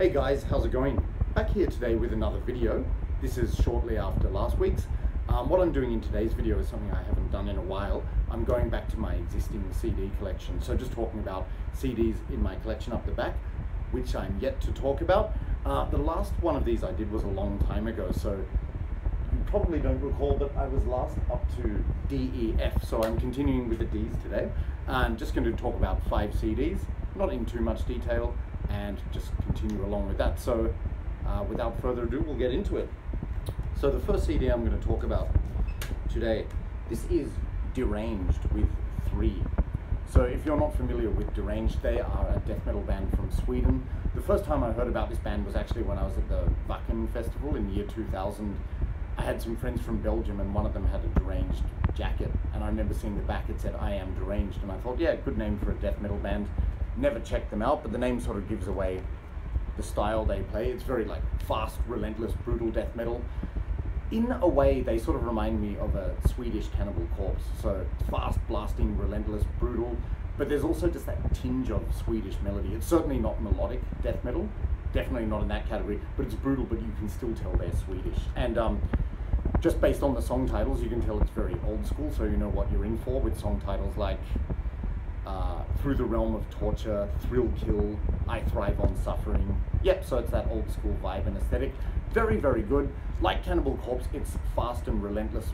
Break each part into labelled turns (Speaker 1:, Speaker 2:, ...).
Speaker 1: Hey guys, how's it going? Back here today with another video. This is shortly after last week's. What I'm doing in today's video is something I haven't done in a while. I'm going back to my existing CD collection. So just talking about CDs in my collection up the back, which I'm yet to talk about. The last one of these I did was a long time ago, so you probably don't recall, but I was last up to DEF. So I'm continuing with the Ds today. I'm just going to talk about 5 CDs, not in too much detail, and just continue along with that. So without further ado, we'll get into it. So the first CD I'm going to talk about today, this is Deranged with 3. So if you're not familiar with Deranged, they are a death metal band from Sweden. The first time I heard about this band was actually when I was at the Wacken festival in the year 2000. I had some friends from Belgium and one of them had a Deranged jacket, and I remember seeing the back, it said I am Deranged, and I thought, yeah, good name for a death metal band. Never checked them out, but the name sort of gives away the style they play. It's very like fast, relentless, brutal death metal. In a way, they sort of remind me of a Swedish Cannibal Corpse. So fast, blasting, relentless, brutal, but there's also just that tinge of Swedish melody. It's certainly not melodic death metal, definitely not in that category, but it's brutal, but you can still tell they're Swedish. And just based on the song titles, you can tell it's very old school, so you know what you're in for with song titles like Through the Realm of Torture, Thrill Kill, I Thrive on Suffering. Yep, so it's that old school vibe and aesthetic. Very, very good. Like Cannibal Corpse, it's fast and relentless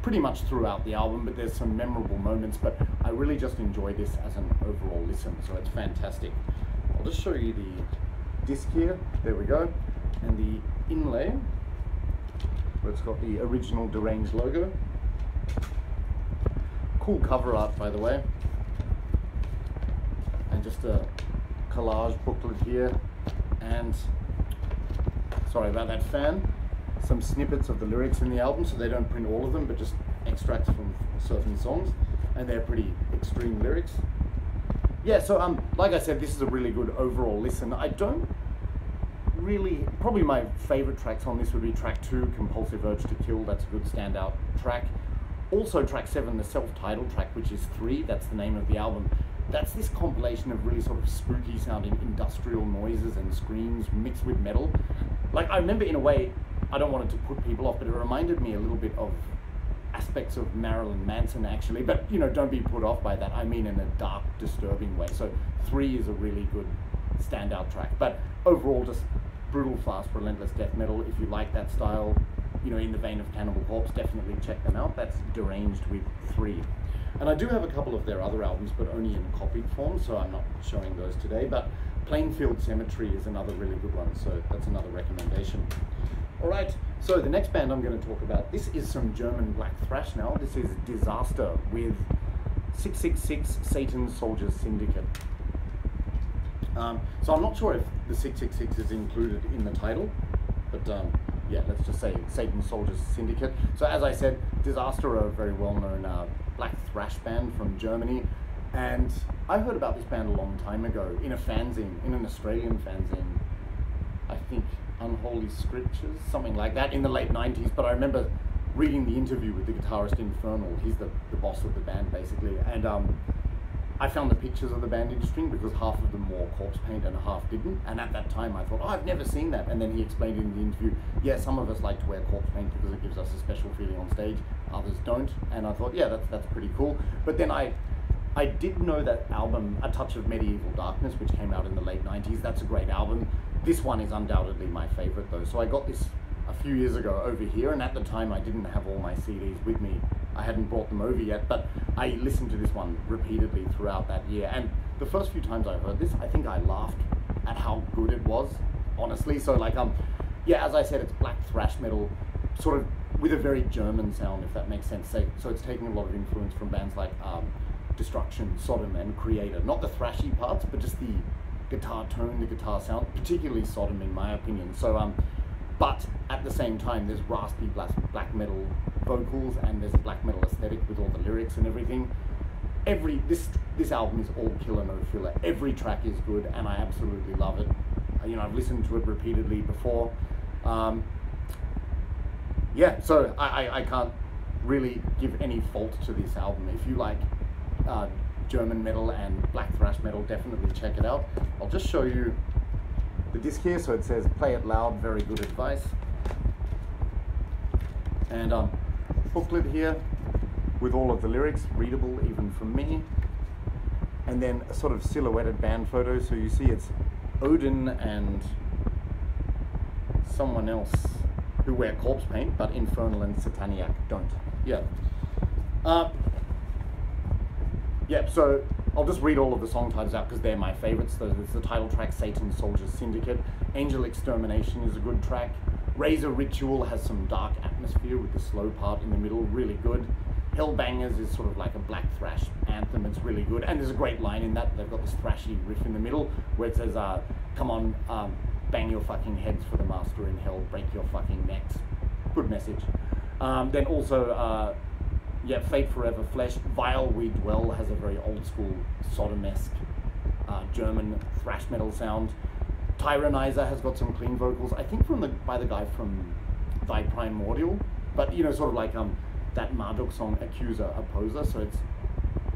Speaker 1: pretty much throughout the album, but there's some memorable moments, but I really just enjoy this as an overall listen, so it's fantastic. I'll just show you the disc here, there we go, and the inlay, where it's got the original Deranged logo. Cool cover art, by the way. And just a collage booklet here, and sorry about that fan, some snippets of the lyrics in the album, so they don't print all of them but just extracts from certain songs, and they're pretty extreme lyrics. Yeah, so like I said, this is a really good overall listen. I don't really, probably my favorite tracks on this would be track 2, Compulsive Urge to Kill. That's a good standout track. Also track 7, the self-titled track, which is 3, that's the name of the album. That's this compilation of really sort of spooky sounding industrial noises and screams mixed with metal. Like, I remember in a way, I don't want it to put people off, but it reminded me a little bit of aspects of Marilyn Manson actually, but you know, don't be put off by that. I mean in a dark, disturbing way. So 3 is a really good standout track, but overall just brutal, fast, relentless death metal. If you like that style, you know, in the vein of Cannibal Corpse, definitely check them out. That's Deranged with 3. And I do have a couple of their other albums, but only in copied form, so I'm not showing those today. But Plainfield Cemetery is another really good one, so that's another recommendation. All right, so the next band I'm going to talk about, this is some German black thrash now. This is Disaster with 666 Satan's Soldiers Syndicate. So I'm not sure if the 666 is included in the title, but yeah, let's just say Satan's Soldiers Syndicate. So as I said, Disaster are a very well-known black thrash band from Germany, and I heard about this band a long time ago in a fanzine, in an Australian fanzine, I think Unholy Scriptures, something like that, in the late 90s, but I remember reading the interview with the guitarist Infernal. He's the boss of the band basically, and I found the pictures of the band interesting because half of them wore corpse paint and half didn't, and at that time I thought, oh, I've never seen that, and then he explained in the interview, yeah, some of us like to wear corpse paint because it gives us a special feeling on stage, others don't, and I thought, yeah, that's pretty cool. But then I did know that album, A Touch of Medieval Darkness, which came out in the late 90s, that's a great album. This one is undoubtedly my favorite though, so I got this a few years ago over here, and at the time I didn't have all my CDs with me. I hadn't brought them over yet, but I listened to this one repeatedly throughout that year, and the first few times I heard this, I think I laughed at how good it was, honestly. So like, yeah, as I said, it's black thrash metal, sort of with a very German sound, if that makes sense. So it's taking a lot of influence from bands like Destruction, Sodom, and Creator. Not the thrashy parts, but just the guitar tone, the guitar sound, particularly Sodom in my opinion. So but at the same time, there's raspy black metal vocals, and there's a black metal aesthetic with all the lyrics and everything. This album is all killer, no filler. Every track is good, and I absolutely love it. You know, I've listened to it repeatedly before. Yeah, so I can't really give any fault to this album. If you like German metal and black thrash metal, definitely check it out. I'll just show you the disc here, so it says play it loud, very good advice. And booklet here with all of the lyrics, readable even from me. And then a sort of silhouetted band photo, so you see it's Odin and someone else who wear corpse paint, but Infernal and Sataniac don't. Yeah. Yeah, so I'll just read all of the song titles out because they're my favorites. So there's the title track, Satan Soldiers Syndicate. Angel Extermination is a good track. Razor Ritual has some dark atmosphere with the slow part in the middle, really good. Hellbangers is sort of like a black thrash anthem, it's really good. And there's a great line in that. They've got this thrashy riff in the middle where it says, come on, bang your fucking heads for the master in hell, break your fucking necks. Good message. Then also, yeah, Fate Forever Flesh. Vile We Dwell has a very old school Sodom-esque German thrash metal sound. Tyrannizer has got some clean vocals, I think by the guy from Thy Primordial, but you know, sort of like that Marduk song Accuser Opposer, so it's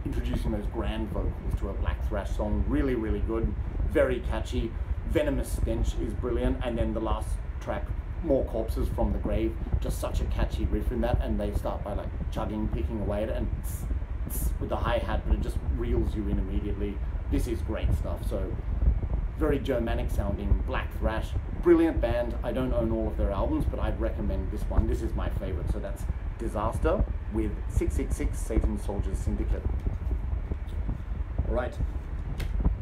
Speaker 1: introducing those grand vocals to a black thrash song. Really, really good, very catchy. Venomous Stench is brilliant, and then the last track, More Corpses from the Grave, just such a catchy riff in that, and they start by like chugging, picking away at it, and tss, tss, with the hi-hat, but it just reels you in immediately. This is great stuff. So very Germanic sounding black thrash, brilliant band. I don't own all of their albums, but I'd recommend this one. This is my favorite. So that's Disaster with 666 Satan Soldiers Syndicate. All right.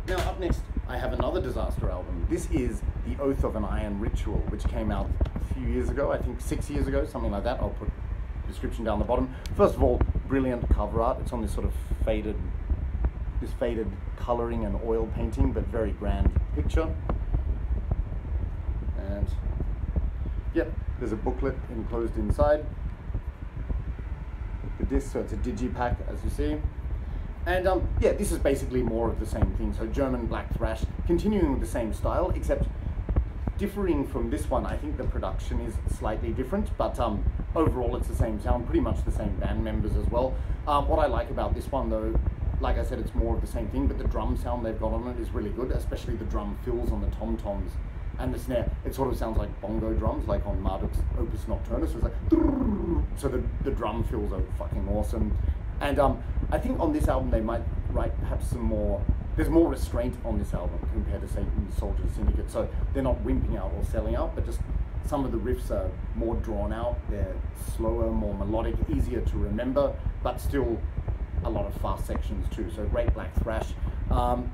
Speaker 1: Now up next, I have another Disaster album. This is The Oath of an Iron Ritual, which came out a few years ago, I think 6 years ago, something like that. I'll put the description down the bottom. First of all, brilliant cover art. It's on this sort of faded coloring and oil painting, but very grand picture. And yep, there's a booklet enclosed inside the disc, so it's a digipack, as you see. And yeah, this is basically more of the same thing. So German black thrash, continuing with the same style, except differing from this one. I think the production is slightly different, but overall it's the same sound, pretty much the same band members as well. What I like about this one though, like I said, it's more of the same thing, but the drum sound they've got on it is really good, especially the drum fills on the tom-toms and the snare. It sort of sounds like bongo drums, like on Marduk's Opus Nocturnus. So it's like, so the drum fills are fucking awesome. And I think on this album they might write perhaps some more, there's more restraint on this album compared to Satan Soldiers Syndicate. So they're not wimping out or selling out, but just some of the riffs are more drawn out, they're slower, more melodic, easier to remember, but still a lot of fast sections too. So great black thrash.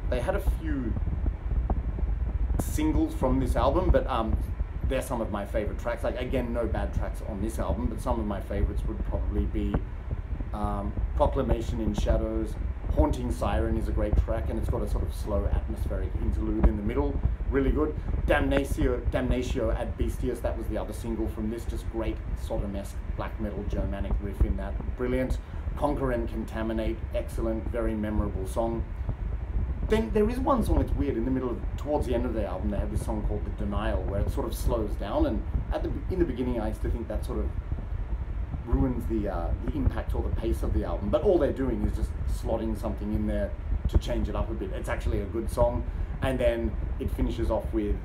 Speaker 1: They had a few singles from this album, but they're some of my favorite tracks. Like again, no bad tracks on this album, but some of my favorites would probably be Proclamation in Shadows. Haunting Siren is a great track, and it's got a sort of slow atmospheric interlude in the middle, really good. Damnatio ad Bestias, that was the other single from this, just great Sodom-esque black metal Germanic riff in that, brilliant. Conquer and Contaminate, excellent, very memorable song. Then there is one song that's weird in the middle towards the end of the album. They have this song called The Denial, where it sort of slows down, and in the beginning I used to think that sort of ruins the impact or the pace of the album, but all they're doing is just slotting something in there to change it up a bit. It's actually a good song, and then it finishes off with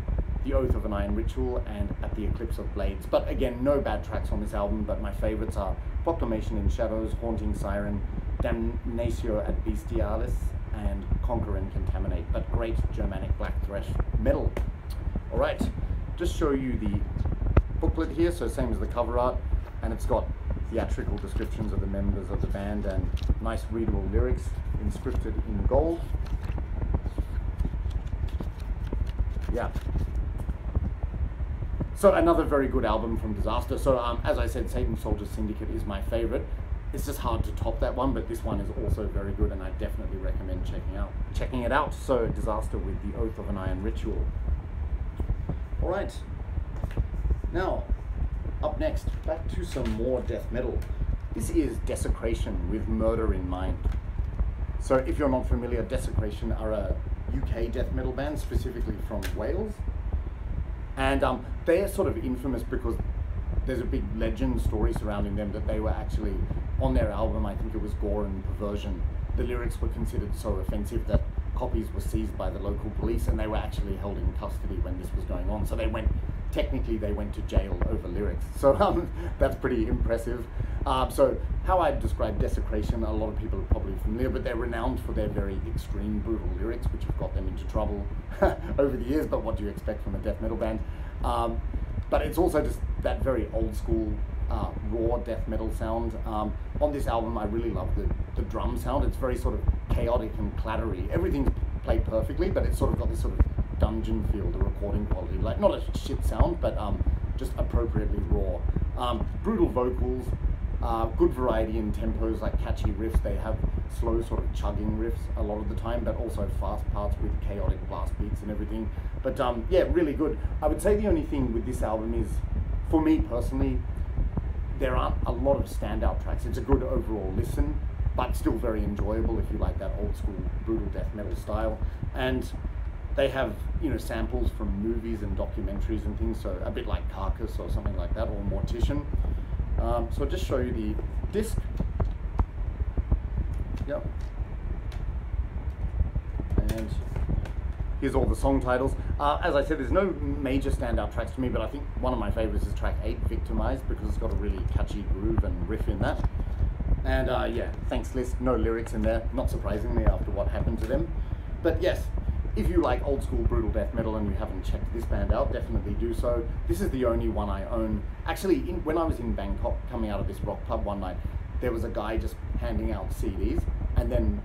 Speaker 1: The Oath of an Iron Ritual and At the Eclipse of Blades. But again, no bad tracks on this album, but my favorites are Proclamation in Shadows, Haunting Siren, Damnatio ad Bestialis, and Conquer and Contaminate. But great Germanic black thrash metal. All right, just show you the booklet here, so same as the cover art, and it's got theatrical descriptions of the members of the band and nice readable lyrics inscripted in gold. Yeah. So another very good album from Disaster. So as I said, Satan Soldiers Syndicate is my favorite. It's just hard to top that one, but this one is also very good, and I definitely recommend checking it out. So Disaster with The Oath of an Iron Ritual. All right. Now, up next, back to some more death metal. This is Desecration with Murder in Mind. So if you're not familiar, Desecration are a UK death metal band, specifically from Wales. And they're sort of infamous because there's a big legend story surrounding them that they were actually, on their album, I think it was Gore and Perversion, the lyrics were considered so offensive that copies were seized by the local police, and they were actually held in custody when this was going on. So technically they went to jail over lyrics. So that's pretty impressive. So how I describe Desecration, a lot of people are probably familiar, but they're renowned for their very extreme, brutal lyrics, which have got them into trouble over the years, but what do you expect from a death metal band? But it's also just that very old school, raw death metal sound. On this album, I really love the drum sound. It's very sort of chaotic and clattery. Everything's played perfectly, but it's sort of got this sort of dungeon feel, the recording quality. Like, not a shit sound, but just appropriately raw. Brutal vocals, good variety in tempos, like catchy riffs. They have slow sort of chugging riffs a lot of the time, but also fast parts with chaotic blast beats and everything. But yeah, really good. I would say the only thing with this album is, for me personally, there aren't a lot of standout tracks. It's a good overall listen, but still very enjoyable if you like that old school brutal death metal style. And they have, you know, samples from movies and documentaries and things, so a bit like Carcass or something like that, or Mortician. So I'll just show you the disc. Yep. And here's all the song titles. As I said, there's no major standout tracks to me, but I think one of my favorites is track 8, Victimized, because it's got a really catchy groove and riff in that. And yeah, thanks list, no lyrics in there, not surprisingly after what happened to them. But yes, if you like old school brutal death metal and you haven't checked this band out, definitely do so. This is the only one I own. Actually, when I was in Bangkok, coming out of this rock pub one night, there was a guy just handing out CDs, and then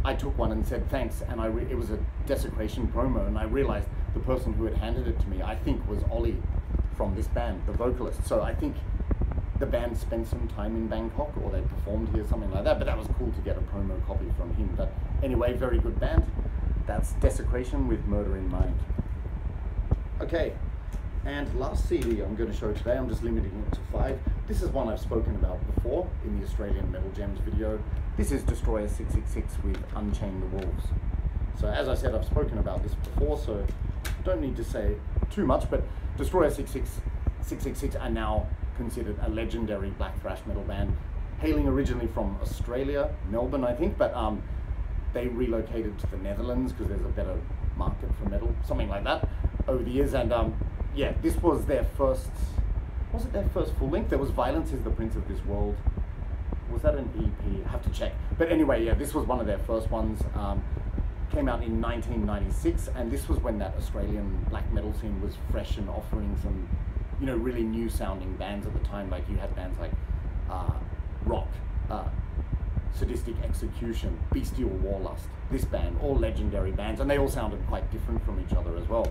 Speaker 1: I took one and said thanks, and it was a Desecration promo, and I realized the person who had handed it to me, I think, was Ollie from this band, the vocalist. So I think the band spent some time in Bangkok, or they performed here, something like that, but that was cool to get a promo copy from him. But anyway, very good band. That's Desecration with Murder in Mind. Okay, and last CD I'm going to show today, I'm just limiting it to 5. This is one I've spoken about before in the Australian Metal Gems video. This is Destroyer 666 with Unchain the Wolves. So as I said, I've spoken about this before, so don't need to say too much, but Destroyer 666 are now considered a legendary black thrash metal band, hailing originally from Australia, Melbourne I think, but they relocated to the Netherlands because there's a better market for metal, something like that, over the years. And yeah, this was their first, was it their first full length? There was Violence is the Prince of This World. Was that an EP? I have to check. But anyway, yeah, this was one of their first ones. Came out in 1996, and this was when that Australian black metal scene was fresh and offering some, you know, really new sounding bands at the time. Like you had bands like Rock, Sadistic Execution, Bestial Warlust, this band, all legendary bands, and they all sounded quite different from each other as well.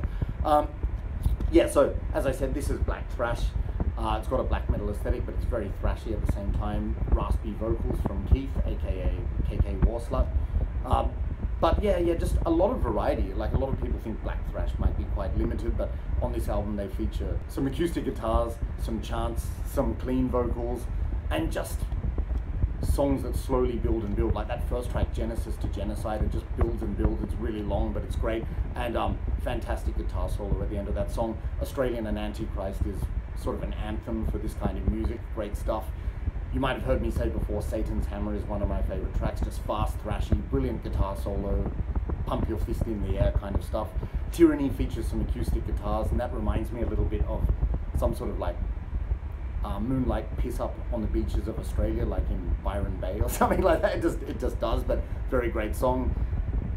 Speaker 1: Yeah, so as I said, this is black thrash. It's got a black metal aesthetic, but it's very thrashy at the same time. Raspy vocals from Keith, aka KK Warslut. But yeah, just a lot of variety. Like, a lot of people think black thrash might be quite limited, but on this album they feature some acoustic guitars, some chants, some clean vocals, and just songs that slowly build and build. Like that first track, Genesis to Genocide, it just builds and builds. It's really long, but it's great. And fantastic guitar solo at the end of that song. Australian and Antichrist is sort of an anthem for this kind of music. Great stuff. You might have heard me say before, Satan's Hammer is one of my favorite tracks. Just fast, thrashy, brilliant guitar solo, pump your fist in the air kind of stuff. Tyranny features some acoustic guitars, and that reminds me a little bit of some sort of like moonlight piss up on the beaches of Australia, like in Byron Bay or something like that. It just does, but very great song.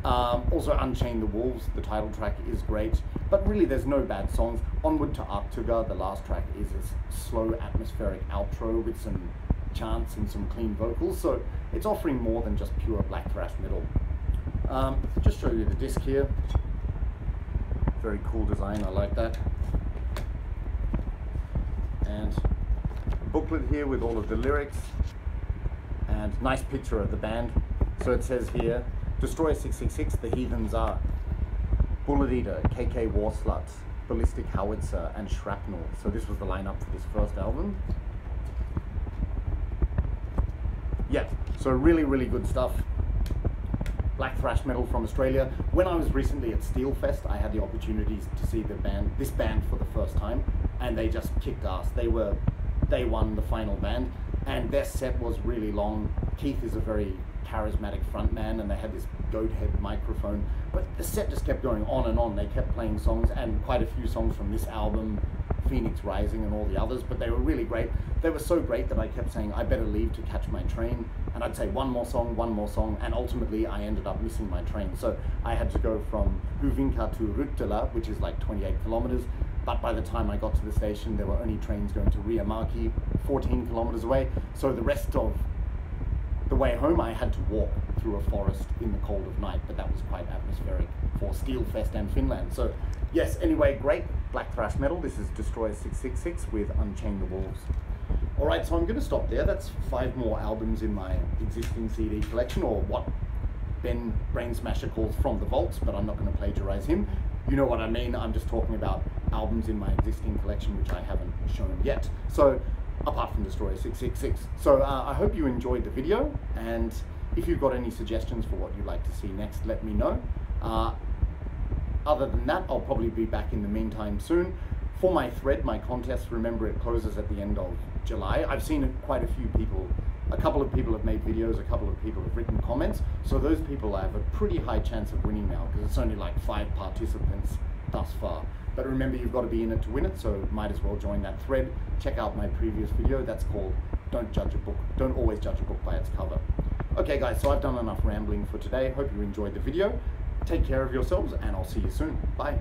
Speaker 1: Also Unchain the Wolves, the title track, is great, but really there's no bad songs. Onward to Arctuga, the last track, is a slow atmospheric outro with some chants and some clean vocals, so it's offering more than just pure black thrash metal. Just show you the disc here. Very cool design, I like that. And a booklet here with all of the lyrics, and nice picture of the band. So it says here, Destroyer 666, The Heathens Are, Bullet Eater, KK Warslut, Ballistic Howitzer, and Shrapnel. So this was the lineup for this first album. Yeah, so really good stuff. Black thrash metal from Australia. When I was recently at Steelfest, I had the opportunity to see this band for the first time, and they just kicked ass. They won the final band, and their set was really long. Keith is a very charismatic frontman, and they had this goat head microphone, but the set just kept going on and on. They kept playing songs, and quite a few songs from this album, Phoenix Rising and all the others, but they were really great. They were so great that I kept saying I better leave to catch my train, and I'd say one more song, and ultimately I ended up missing my train. So I had to go from Hyvinkää to Ruttila, which is like 28 kilometers, but by the time I got to the station there were only trains going to Riihimäki, 14 kilometers away. So the rest of the way home I had to walk through a forest in the cold of night, but that was quite atmospheric for Steelfest and Finland. So yes, anyway, great black thrash metal. This is Destroyer 666 with Unchain the Wolves. Alright, so I'm going to stop there. That's 5 more albums in my existing CD collection, or what Ben Brainsmasher calls From the Vaults, but I'm not going to plagiarize him. You know what I mean. I'm just talking about albums in my existing collection which I haven't shown yet. So apart from Destroyer 666. So I hope you enjoyed the video, and if you've got any suggestions for what you'd like to see next, let me know. Other than that, I'll probably be back in the meantime soon. For my thread, my contest, remember it closes at the end of July. I've seen quite a few people, a couple of people have made videos, a couple of people have written comments, so those people I have a pretty high chance of winning now, because it's only like 5 participants thus far. But remember, you've got to be in it to win it, so might as well join that thread. Check out my previous video, that's called Don't Always Judge a Book by Its Cover. Okay guys, so I've done enough rambling for today. Hope you enjoyed the video. Take care of yourselves, and I'll see you soon. Bye.